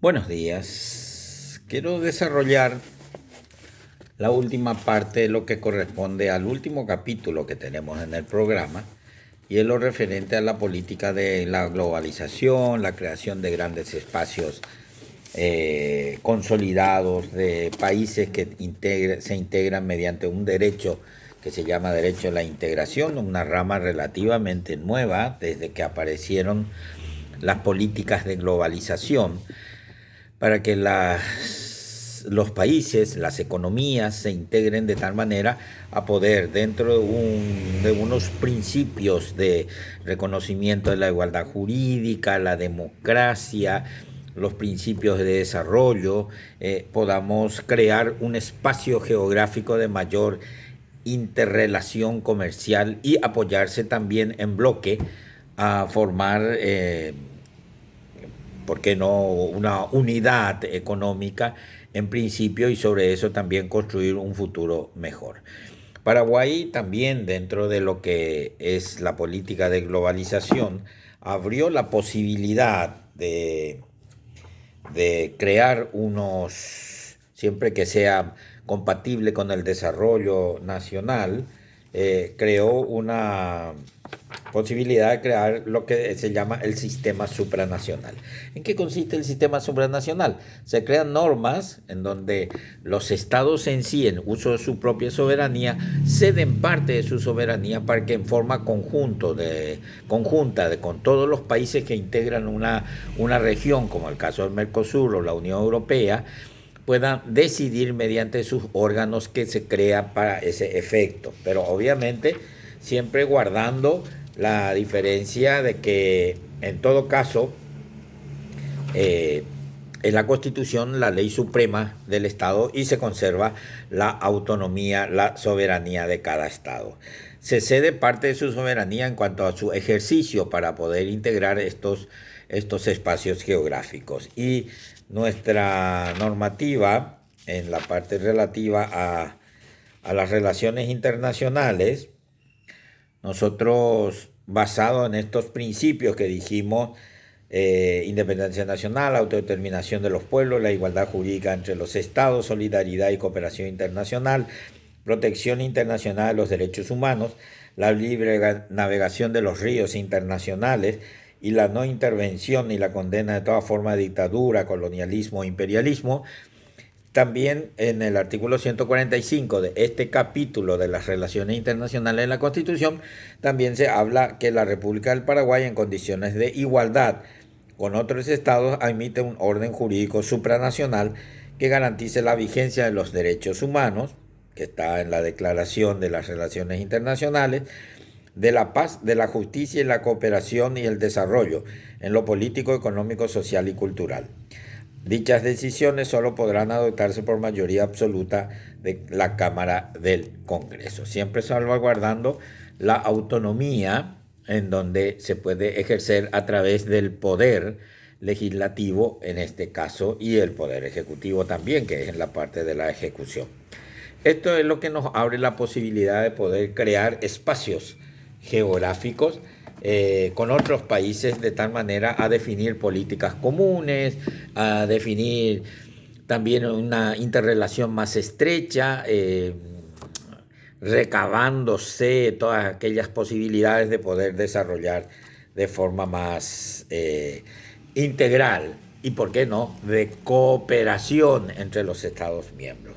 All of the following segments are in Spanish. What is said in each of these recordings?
Buenos días. Quiero desarrollar la última parte de lo que corresponde al último capítulo que tenemos en el programa y es lo referente a la política de la globalización, la creación de grandes espacios consolidados de países que se integran mediante un derecho que se llama derecho a la integración, una rama relativamente nueva desde que aparecieron las políticas de globalización para que los países, las economías se integren de tal manera a poder, dentro de unos principios de reconocimiento de la igualdad jurídica, la democracia, los principios de desarrollo, podamos crear un espacio geográfico de mayor interrelación comercial y apoyarse también en bloque a formar ¿por qué no?, una unidad económica en principio y sobre eso también construir un futuro mejor. Paraguay también, dentro de lo que es la política de globalización, abrió la posibilidad de crear siempre que sea compatible con el desarrollo nacional, creó una posibilidad de crear lo que se llama el sistema supranacional. ¿En qué consiste el sistema supranacional? Se crean normas en donde los estados en sí, en uso de su propia soberanía, ceden parte de su soberanía para que en forma conjunta con todos los países que integran una región, como el caso del Mercosur o la Unión Europea, puedan decidir mediante sus órganos que se crean para ese efecto. Pero obviamente siempre guardando la diferencia de que en todo caso es la Constitución la ley suprema del Estado y se conserva la autonomía, la soberanía de cada Estado. Se cede parte de su soberanía en cuanto a su ejercicio para poder integrar estos espacios geográficos. Y nuestra normativa en la parte relativa a las relaciones internacionales, nosotros, basado en estos principios que dijimos, independencia nacional, autodeterminación de los pueblos, la igualdad jurídica entre los estados, solidaridad y cooperación internacional, protección internacional de los derechos humanos, la libre navegación de los ríos internacionales y la no intervención ni la condena de toda forma de dictadura, colonialismo o imperialismo. También en el artículo 145 de este capítulo de las relaciones internacionales de la Constitución, también se habla que la República del Paraguay, en condiciones de igualdad con otros estados, emite un orden jurídico supranacional que garantice la vigencia de los derechos humanos, que está en la Declaración de las Relaciones Internacionales, de la paz, de la justicia y la cooperación y el desarrollo en lo político, económico, social y cultural. Dichas decisiones solo podrán adoptarse por mayoría absoluta de la Cámara del Congreso, siempre salvaguardando la autonomía en donde se puede ejercer a través del poder legislativo en este caso y el poder ejecutivo también, que es en la parte de la ejecución. Esto es lo que nos abre la posibilidad de poder crear espacios geográficos con otros países de tal manera a definir políticas comunes, a definir también una interrelación más estrecha, recabándose todas aquellas posibilidades de poder desarrollar de forma más integral y, ¿por qué no?, de cooperación entre los Estados miembros.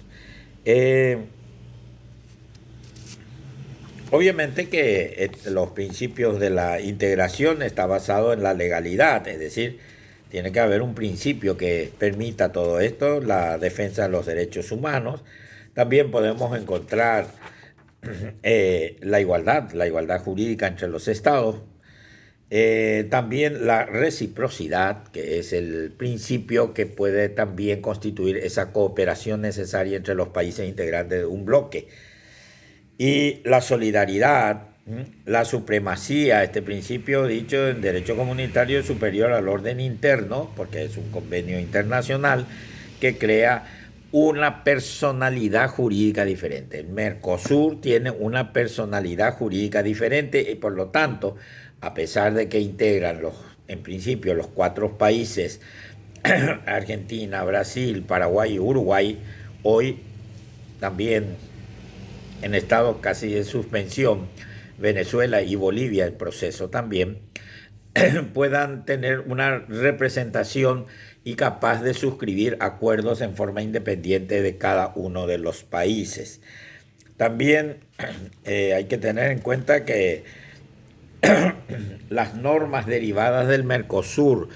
Obviamente que los principios de la integración está basado en la legalidad, es decir, tiene que haber un principio que permita todo esto, la defensa de los derechos humanos. También podemos encontrar la igualdad jurídica entre los estados. También la reciprocidad, que es el principio que puede también constituir esa cooperación necesaria entre los países integrantes de un bloque. Y la solidaridad, la supremacía, este principio dicho en derecho comunitario superior al orden interno, porque es un convenio internacional que crea una personalidad jurídica diferente. El Mercosur tiene una personalidad jurídica diferente y por lo tanto, a pesar de que integran en principio los 4 países Argentina, Brasil, Paraguay y Uruguay, hoy también en estado casi de suspensión, Venezuela y Bolivia el proceso también, puedan tener una representación y capaz de suscribir acuerdos en forma independiente de cada uno de los países. También hay que tener en cuenta que las normas derivadas del Mercosur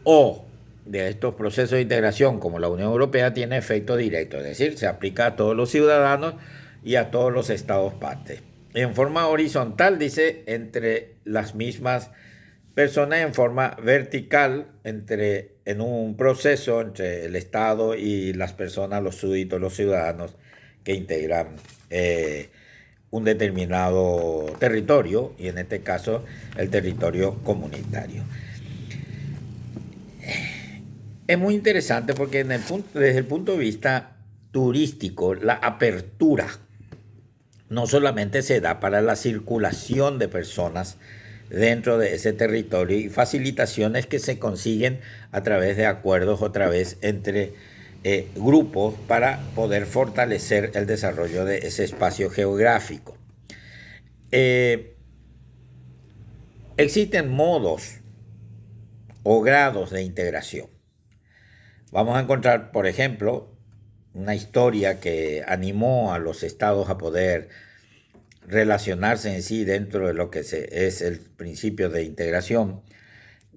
o de estos procesos de integración como la Unión Europea tiene efecto directo, es decir, se aplica a todos los ciudadanos y a todos los estados partes. En forma horizontal, dice, entre las mismas personas, en forma vertical, en un proceso entre el Estado y las personas, los súbditos, los ciudadanos que integran un determinado territorio, y en este caso el territorio comunitario. Es muy interesante porque desde el punto de vista turístico, la apertura no solamente se da para la circulación de personas dentro de ese territorio y facilitaciones que se consiguen a través de acuerdos otra vez entre grupos para poder fortalecer el desarrollo de ese espacio geográfico. Existen modos o grados de integración. Vamos a encontrar, por ejemplo, una historia que animó a los estados a poder relacionarse en sí dentro de lo que es el principio de integración.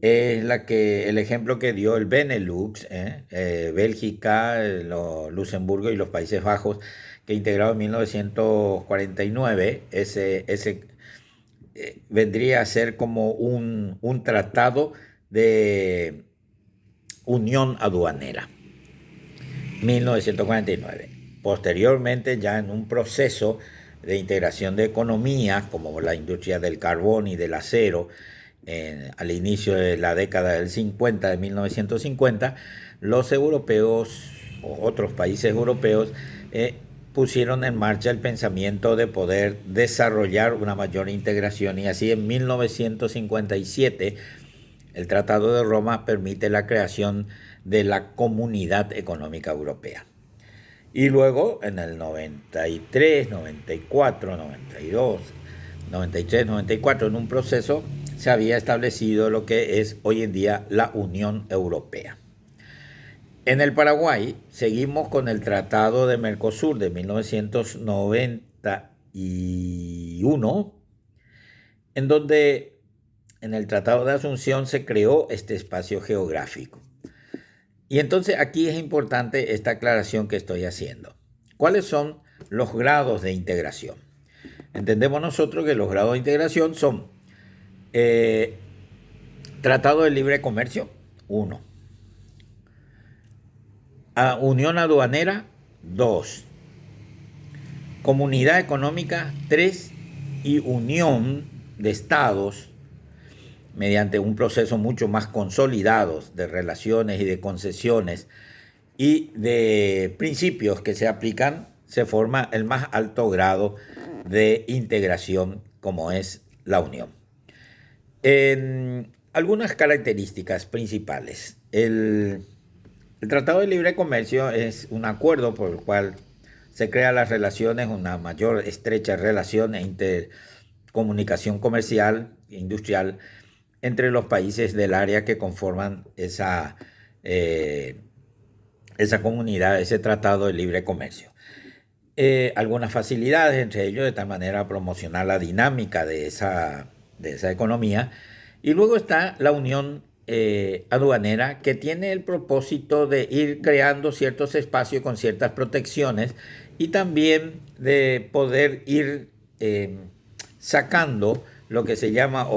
Es el ejemplo que dio el Benelux, Bélgica, Luxemburgo y los Países Bajos, que integrado en 1949, vendría a ser como un tratado de unión aduanera, 1949. Posteriormente, ya en un proceso de integración de economías como la industria del carbón y del acero, al inicio de la década del 50, de 1950, los europeos o otros países europeos pusieron en marcha el pensamiento de poder desarrollar una mayor integración, y así en 1957 el Tratado de Roma permite la creación de la Comunidad Económica Europea. Y luego en el 93, 94, 92, 93, 94, en un proceso se había establecido lo que es hoy en día la Unión Europea. En el Paraguay seguimos con el Tratado de Mercosur de 1991, en donde en el Tratado de Asunción se creó este espacio geográfico. Y entonces aquí es importante esta aclaración que estoy haciendo. ¿Cuáles son los grados de integración? Entendemos nosotros que los grados de integración son Tratado de Libre Comercio, 1. Unión Aduanera, 2. Comunidad Económica, 3. Y Unión de Estados, mediante un proceso mucho más consolidado de relaciones y de concesiones y de principios que se aplican, se forma el más alto grado de integración, como es la Unión. En algunas características principales. El Tratado de Libre Comercio es un acuerdo por el cual se crean las relaciones, una mayor estrecha relación e intercomunicación comercial e industrial entre los países del área que conforman esa comunidad, ese tratado de libre comercio. Algunas facilidades, entre ellos, de tal manera promocionar la dinámica de esa economía. Y luego está la unión aduanera, que tiene el propósito de ir creando ciertos espacios con ciertas protecciones y también de poder ir sacando lo que se llama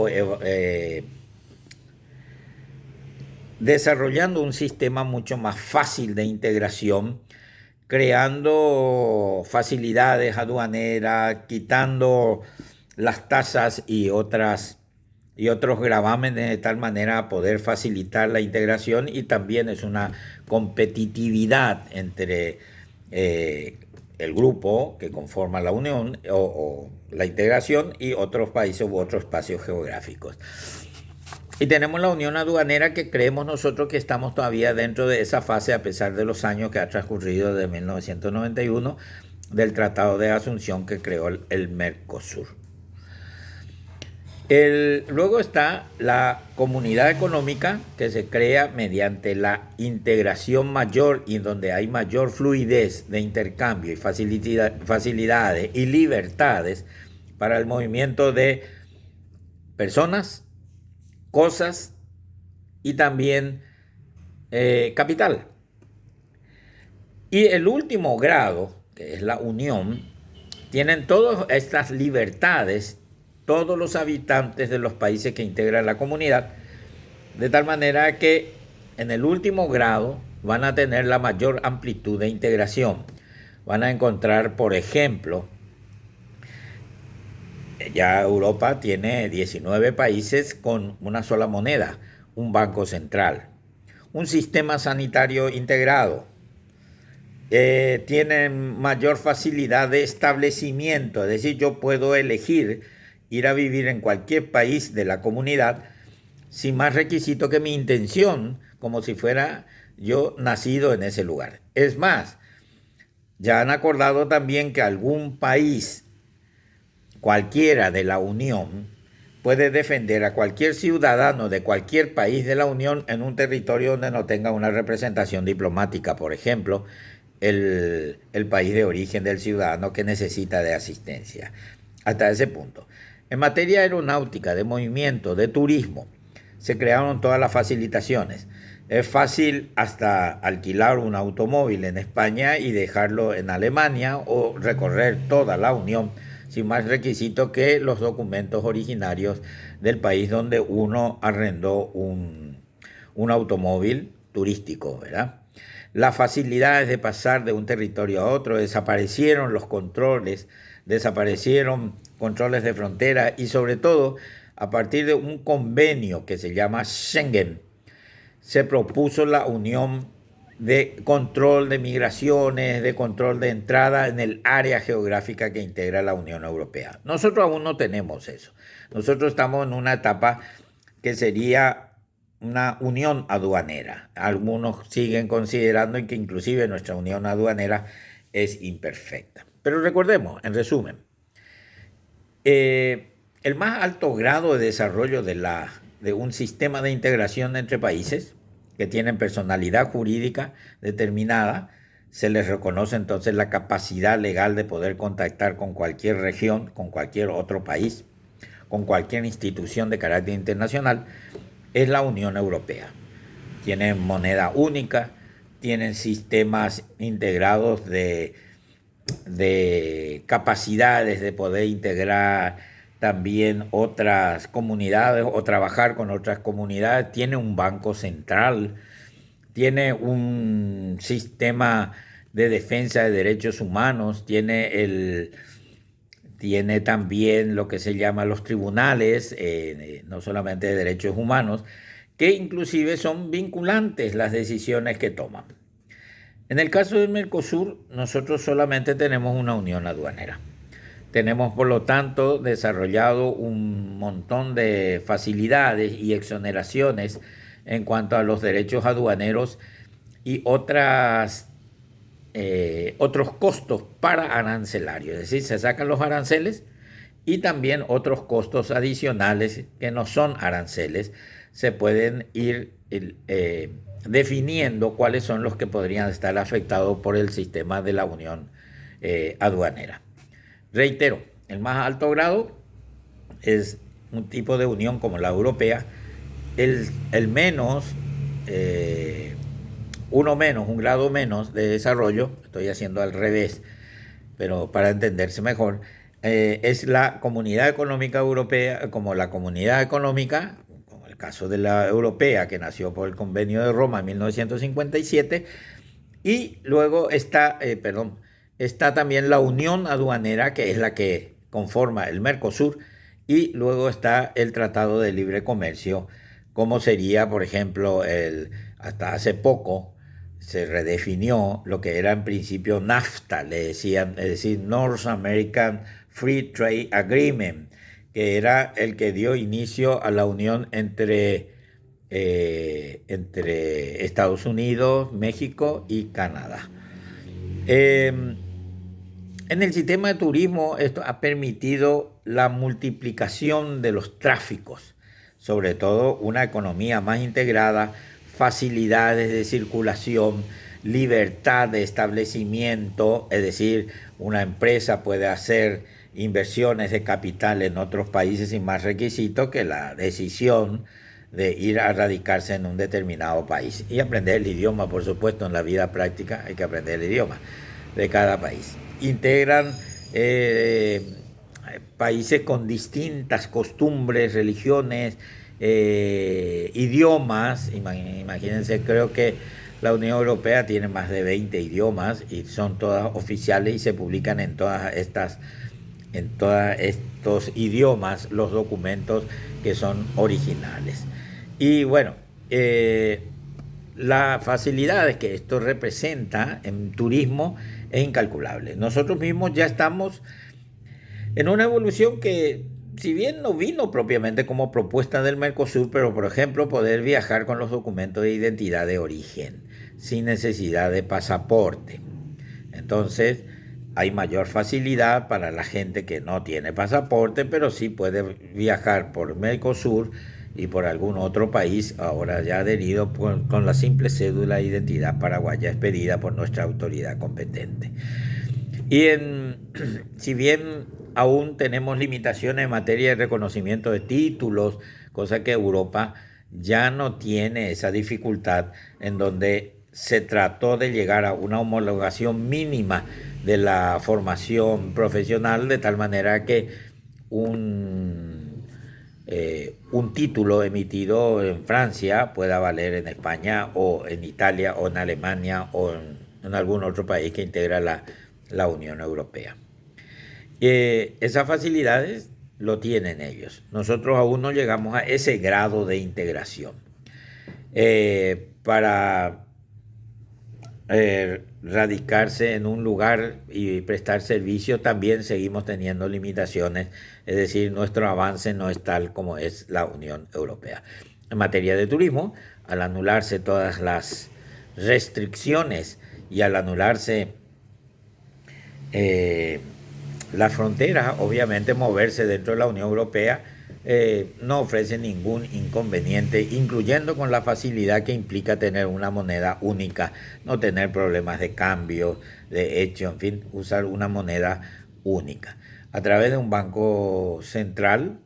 desarrollando un sistema mucho más fácil de integración, creando facilidades aduaneras, quitando las tasas y otros gravámenes, de tal manera a poder facilitar la integración, y también es una competitividad entre el grupo que conforma la unión o la integración y otros países u otros espacios geográficos. Y tenemos la unión aduanera que creemos nosotros que estamos todavía dentro de esa fase a pesar de los años que ha transcurrido de 1991 del Tratado de Asunción que creó el Mercosur. Luego está la comunidad económica que se crea mediante la integración mayor y donde hay mayor fluidez de intercambio y facilidades y libertades para el movimiento de personas, cosas y también capital. Y el último grado, que es la unión, tienen todas estas libertades todos los habitantes de los países que integran la comunidad, de tal manera que en el último grado van a tener la mayor amplitud de integración. Van a encontrar, por ejemplo, ya Europa tiene 19 países con una sola moneda, un banco central, un sistema sanitario integrado, tienen mayor facilidad de establecimiento, es decir, yo puedo elegir ir a vivir en cualquier país de la comunidad sin más requisito que mi intención, como si fuera yo nacido en ese lugar. Es más, ya han acordado también que algún país, cualquiera de la Unión, puede defender a cualquier ciudadano de cualquier país de la Unión en un territorio donde no tenga una representación diplomática, por ejemplo, el país de origen del ciudadano que necesita de asistencia. Hasta ese punto. En materia aeronáutica, de movimiento, de turismo, se crearon todas las facilitaciones. Es fácil hasta alquilar un automóvil en España y dejarlo en Alemania o recorrer toda la Unión sin más requisito que los documentos originarios del país donde uno arrendó un automóvil turístico, ¿verdad? Las facilidades de pasar de un territorio a otro, desaparecieron los controles, desaparecieron controles de frontera y sobre todo a partir de un convenio que se llama Schengen se propuso la unión de control de migraciones, de control de entrada en el área geográfica que integra la Unión Europea. Nosotros aún no tenemos eso. Nosotros estamos en una etapa que sería una unión aduanera. Algunos siguen considerando que inclusive nuestra unión aduanera es imperfecta. Pero recordemos, en resumen, el más alto grado de desarrollo de un sistema de integración entre países que tienen personalidad jurídica determinada, se les reconoce entonces la capacidad legal de poder contactar con cualquier región, con cualquier otro país, con cualquier institución de carácter internacional, es la Unión Europea. Tienen moneda única, tienen sistemas integrados de capacidades de poder integrar también otras comunidades o trabajar con otras comunidades, tiene un banco central, tiene un sistema de defensa de derechos humanos, tiene también lo que se llama los tribunales, no solamente de derechos humanos, que inclusive son vinculantes las decisiones que toman. En el caso del Mercosur, nosotros solamente tenemos una unión aduanera. Tenemos, por lo tanto, desarrollado un montón de facilidades y exoneraciones en cuanto a los derechos aduaneros y otros costos para arancelarios. Es decir, se sacan los aranceles y también otros costos adicionales que no son aranceles. Se pueden ir definiendo cuáles son los que podrían estar afectados por el sistema de la unión aduanera. Reitero, el más alto grado es un tipo de unión como la europea, el menos, un grado menos de desarrollo, estoy haciendo al revés, pero para entenderse mejor, es la Comunidad Económica Europea, como la Comunidad Económica, como el caso de la europea que nació por el Convenio de Roma en 1957, y luego está también la Unión Aduanera, que es la que conforma el Mercosur, y luego está el Tratado de Libre Comercio, como sería, por ejemplo, hasta hace poco se redefinió lo que era en principio NAFTA, le decían, es decir, North American Free Trade Agreement, que era el que dio inicio a la unión entre Estados Unidos, México y Canadá. En el sistema de turismo esto ha permitido la multiplicación de los tráficos, sobre todo una economía más integrada, facilidades de circulación, libertad de establecimiento, es decir, una empresa puede hacer inversiones de capital en otros países sin más requisitos que la decisión de ir a radicarse en un determinado país y aprender el idioma, por supuesto, en la vida práctica hay que aprender el idioma de cada país. Integran países con distintas costumbres, religiones, idiomas. Imagínense, creo que la Unión Europea tiene más de 20 idiomas y son todas oficiales y se publican en todos estos idiomas los documentos que son originales. Y bueno, las facilidades que esto representa en turismo es incalculable. Nosotros mismos ya estamos en una evolución que, si bien no vino propiamente como propuesta del Mercosur, pero por ejemplo poder viajar con los documentos de identidad de origen, sin necesidad de pasaporte. Entonces, hay mayor facilidad para la gente que no tiene pasaporte, pero sí puede viajar por Mercosur y por algún otro país, ahora ya adherido con la simple cédula de identidad paraguaya expedida por nuestra autoridad competente. Y si bien aún tenemos limitaciones en materia de reconocimiento de títulos, cosa que Europa ya no tiene esa dificultad, en donde se trató de llegar a una homologación mínima de la formación profesional, de tal manera que un título emitido en Francia pueda valer en España o en Italia o en Alemania o en algún otro país que integra la Unión Europea. Esas facilidades lo tienen ellos. Nosotros aún no llegamos a ese grado de integración. Para radicarse en un lugar y prestar servicio también seguimos teniendo limitaciones, es decir, nuestro avance no es tal como es la Unión Europea. En materia de turismo, al anularse todas las restricciones y al anularse las fronteras, obviamente moverse dentro de la Unión Europea no ofrece ningún inconveniente, incluyendo con la facilidad que implica tener una moneda única, no tener problemas de cambio, de hecho, en fin, usar una moneda única. A través de un banco central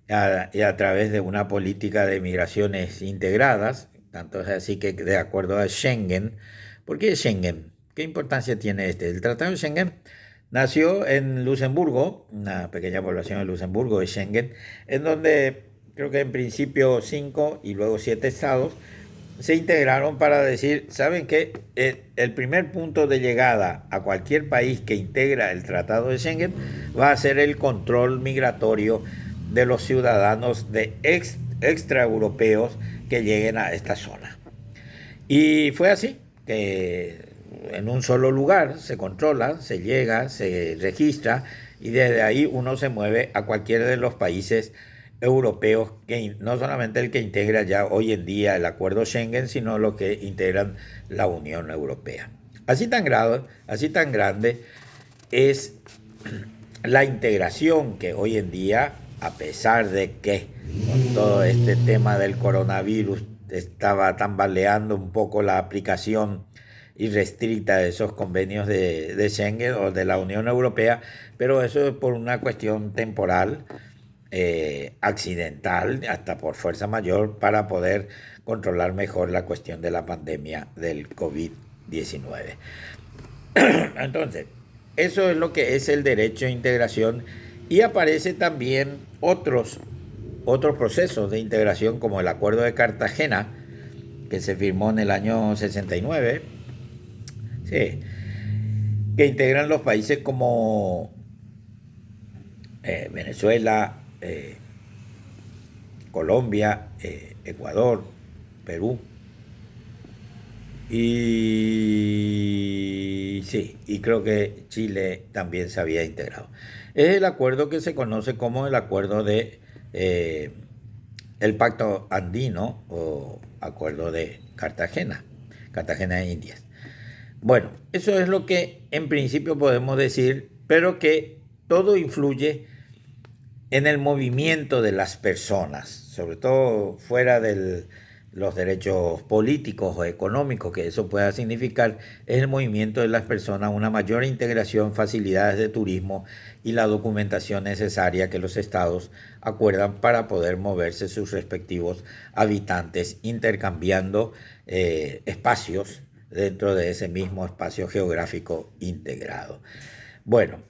y a través de una política de migraciones integradas, tanto es así que de acuerdo a Schengen. ¿Por qué Schengen? ¿Qué importancia tiene este? El Tratado de Schengen nació en Luxemburgo, una pequeña población de Luxemburgo, de Schengen, en donde creo que en principio 5 y luego 7 estados se integraron para decir, ¿saben qué? El primer punto de llegada a cualquier país que integra el Tratado de Schengen va a ser el control migratorio de los ciudadanos extraeuropeos que lleguen a esta zona. Y fue así, que en un solo lugar se controla, se llega, se registra y desde ahí uno se mueve a cualquiera de los países europeos, que no solamente el que integra ya hoy en día el acuerdo Schengen, sino los que integran la Unión Europea. Así tan grande es la integración que hoy en día, a pesar de que con todo este tema del coronavirus estaba tambaleando un poco la aplicación irrestricta de esos convenios de Schengen o de la Unión Europea, pero eso es por una cuestión temporal, accidental, hasta por fuerza mayor, para poder controlar mejor la cuestión de la pandemia del COVID-19. Entonces, eso es lo que es el derecho de integración y aparece también otros procesos de integración como el Acuerdo de Cartagena, que se firmó en el año 69, sí, que integran los países como Venezuela, Colombia, Ecuador, Perú y Sí, y creo que Chile también se había integrado. Es el acuerdo que se conoce como el acuerdo de eh, el Pacto Andino o Acuerdo de Cartagena, Cartagena de Indias. Bueno, eso es lo que en principio podemos decir, pero que todo influye en el movimiento de las personas, sobre todo fuera de los derechos políticos o económicos que eso pueda significar, es el movimiento de las personas, una mayor integración, facilidades de turismo y la documentación necesaria que los estados acuerdan para poder moverse sus respectivos habitantes, intercambiando espacios dentro de ese mismo espacio geográfico integrado. Bueno,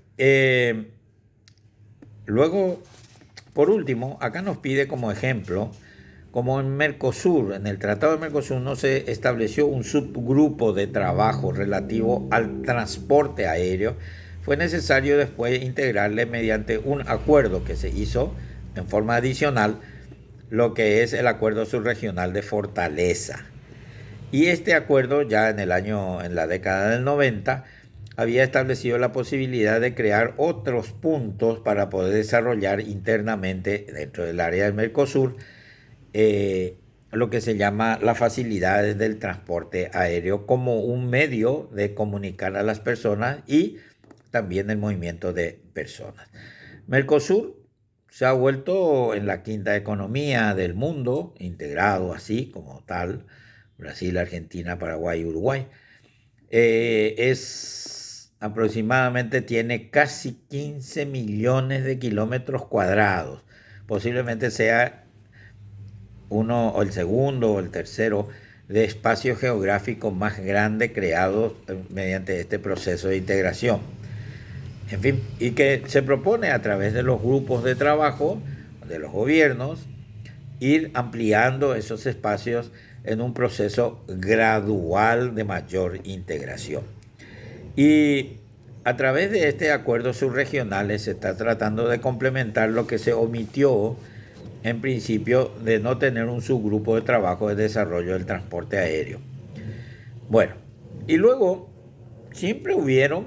luego, por último, acá nos pide como ejemplo, como en Mercosur, en el Tratado de Mercosur no se estableció un subgrupo de trabajo relativo al transporte aéreo, fue necesario después integrarle mediante un acuerdo que se hizo en forma adicional, lo que es el Acuerdo Subregional de Fortaleza. Y este acuerdo ya en la década del 90 había establecido la posibilidad de crear otros puntos para poder desarrollar internamente dentro del área del Mercosur lo que se llama las facilidades del transporte aéreo como un medio de comunicar a las personas y también el movimiento de personas. Mercosur se ha vuelto en la quinta economía del mundo, integrado así como tal, Brasil, Argentina, Paraguay, Uruguay. Es aproximadamente, tiene casi 15 millones de kilómetros cuadrados. Posiblemente sea uno o el segundo o el tercero de espacio geográfico más grande creado mediante este proceso de integración. En fin, y que se propone a través de los grupos de trabajo de los gobiernos ir ampliando esos espacios en un proceso gradual de mayor integración. Y a través de este acuerdo subregionales se está tratando de complementar lo que se omitió en principio de no tener un subgrupo de trabajo de desarrollo del transporte aéreo. Bueno, y luego siempre hubieron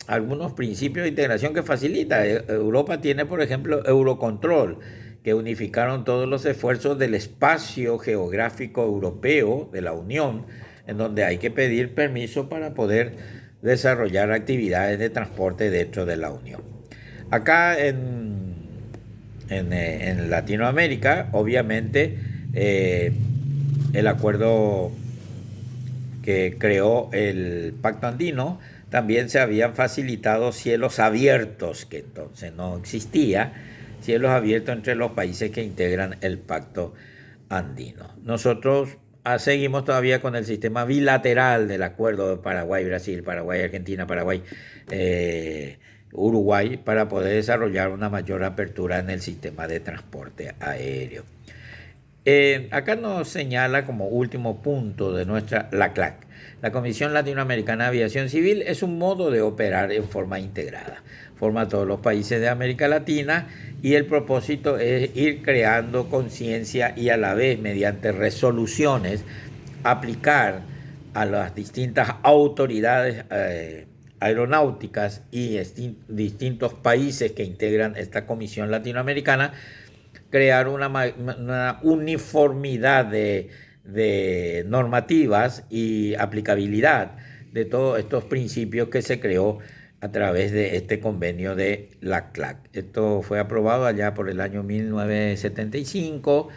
algunos principios de integración que facilita. Europa tiene, por ejemplo, Eurocontrol, que unificaron todos los esfuerzos del espacio geográfico europeo de la Unión, en donde hay que pedir permiso para poder desarrollar actividades de transporte dentro de la Unión. Acá en Latinoamérica, obviamente, el acuerdo que creó el Pacto Andino, también se habían facilitado cielos abiertos, que entonces no existía, cielos abiertos entre los países que integran el Pacto Andino. Nosotros seguimos todavía con el sistema bilateral del acuerdo de Paraguay-Brasil, Paraguay-Argentina, Paraguay-Uruguay, para poder desarrollar una mayor apertura en el sistema de transporte aéreo. Acá nos señala como último punto de la CLAC. La Comisión Latinoamericana de Aviación Civil es un modo de operar en forma integrada. Forma a todos los países de América Latina y el propósito es ir creando conciencia y a la vez mediante resoluciones aplicar a las distintas autoridades aeronáuticas y distintos países que integran esta Comisión Latinoamericana, crear una uniformidad de normativas y aplicabilidad de todos estos principios que se creó a través de este convenio de la CLAC. Esto fue aprobado allá por el año 1975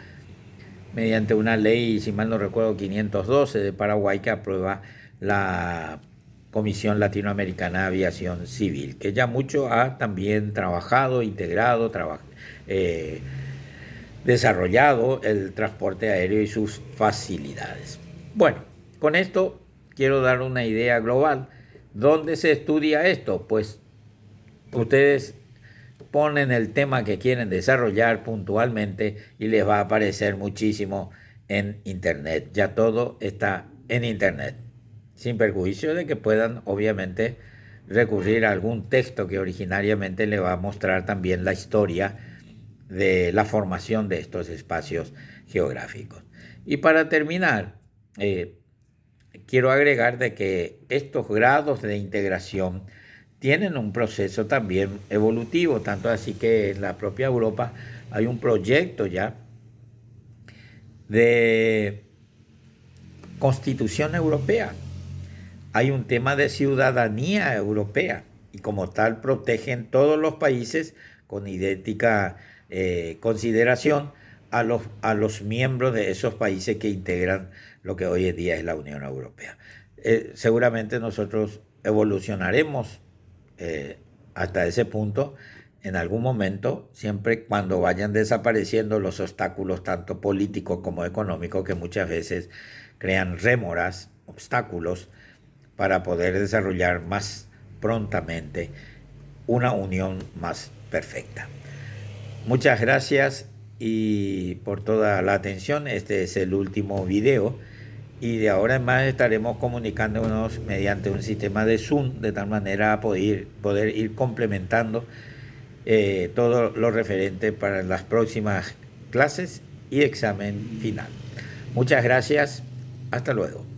mediante una ley, si mal no recuerdo, 512 de Paraguay, que aprueba la Comisión Latinoamericana de Aviación Civil, que ya mucho ha también trabajado, integrado, desarrollado el transporte aéreo y sus facilidades. Bueno, con esto quiero dar una idea global. ¿Dónde se estudia esto? Pues ustedes ponen el tema que quieren desarrollar puntualmente y les va a aparecer muchísimo en internet. Ya todo está en internet, sin perjuicio de que puedan obviamente recurrir a algún texto que originariamente le va a mostrar también la historia de la formación de estos espacios geográficos. Y para terminar, quiero agregar de que estos grados de integración tienen un proceso también evolutivo, tanto así que en la propia Europa hay un proyecto ya de constitución europea, hay un tema de ciudadanía europea y como tal protegen todos los países con idéntica consideración a los miembros de esos países que integran lo que hoy en día es la Unión Europea. Seguramente nosotros evolucionaremos hasta ese punto en algún momento, siempre cuando vayan desapareciendo los obstáculos tanto políticos como económicos que muchas veces crean rémoras, obstáculos para poder desarrollar más prontamente una unión más perfecta. Muchas gracias y por toda la atención. Este es el último video y de ahora en más estaremos comunicándonos mediante un sistema de Zoom de tal manera a poder ir complementando todo lo referente para las próximas clases y examen final. Muchas gracias. Hasta luego.